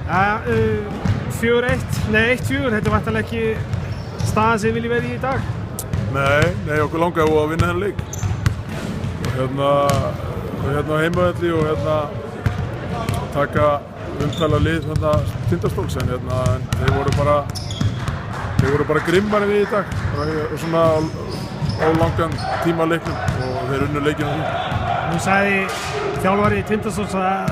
4-1, nei 1-4, þetta er væntanlega ekki staðan sem við viljum vera í dag. Nei, okkur langaði að vinna þennan leik. Og hérna á heimavelli og taka umtala lið Tindastóls, en þeir voru bara grimmari við í dag og svona á langan tíma leiknum og þeir unnu leikinn á því. Nú sagði þjálfari Tindastóls að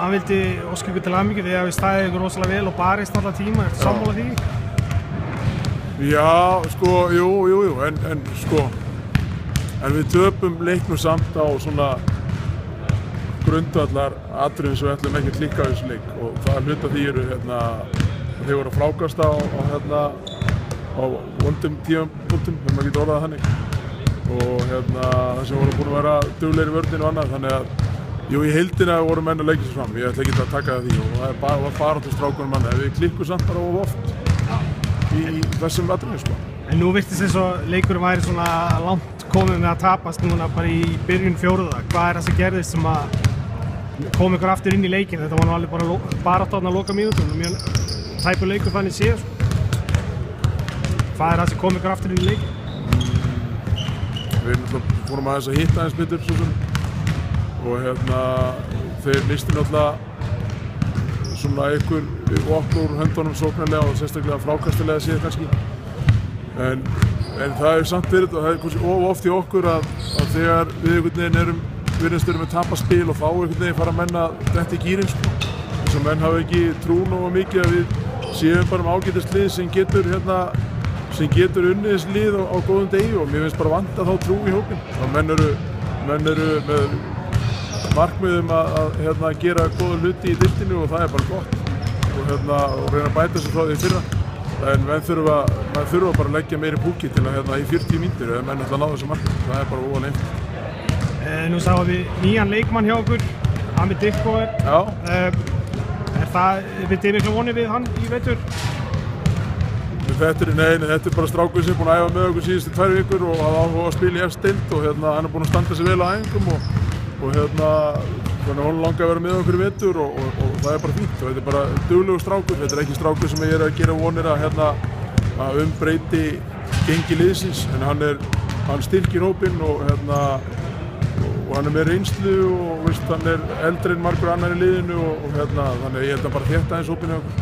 hann vildi óska ykkur til hamingju því að við staðið ykkur rosalega vel og barist allan tíma. Ertu sammála því? Já, sko, jú, en við töpum leiknum samt á svona grundvallar atriðum sem við ætlum ekki að klikka á þessu leik og það hluta því eru þeir voru að frákasta á vondum tímapunktum, ef maður getur orðað þannig og það sem voru búin að vera duglegir í vörninni og annað, þannig að jú, í heildina voru menn að leggja sér fram, ég ætla ekki að taka það því og það var baráttu strákunum manna, ef við klikkum samt bara of oft í þessum atriðum, sko. En nú virtist eins og leikurinn væri svona langt komið með að tapast núna bara í byrjun fjórða. Hvað er það sem gerðist sem að kom ykkur aftur inn í leikinn? Þetta var nú alveg bara baráttan að loka mínútum, mjög tæpur leikur þannig séð, sko. Hvað er það sem kom ykkur aftur inn í leikinn? Við náttúrulega fórum aðeins að hitta aðeins betur svo sem og þeir mistu náttúrulega svona okkur úr höndunum sóknarlega og sérstaklega frákastilega séð kannski. En það er samt verið og það er kannski oft í okkur að þegar við einhvern veginn virðumst með tapaspil og þá einhvern veginn fara menn að detta í gírinn, sko. Þess að menn hafa ekki trú nógu mikið að við séum bara ágætislið sem getur unnið þessi lið á góðum degi og mér finnst bara vanta þá trú í hópinn. Og menn eru með markmiðum að gera góða hluti í deildinni og það er bara gott og reyna að bæta sig frá því fyrra. En menn þurfa bara að leggja meiri púki til að í 40 mínútur eða menn ætla að ná þessu markmið. Það er bara óalega einfalt. Nú sáum við nýjan leikmann hjá okkur, Hamid Dikkoer. Já. Við miklu vonir við hann í vetur? Þetta er bara strákur sem er búinn að æfa með okkur síðustu 2 vikur og hafa áhuga að spila í efstu deild og hann er búinn að standa sig vel á æfingum og þannig að hann langar að vera með okkur í vetur og það er bara fínt og þetta er bara duglegur strákur, þetta er ekki strákur sem er að gera vonir að breyti gengi liðsins, en hann styrkir hópinn og hann er með reynslu og hann er eldri en margur annar í liðinu og þannig að ég held að bara þétta eins hópinn hjá okkur.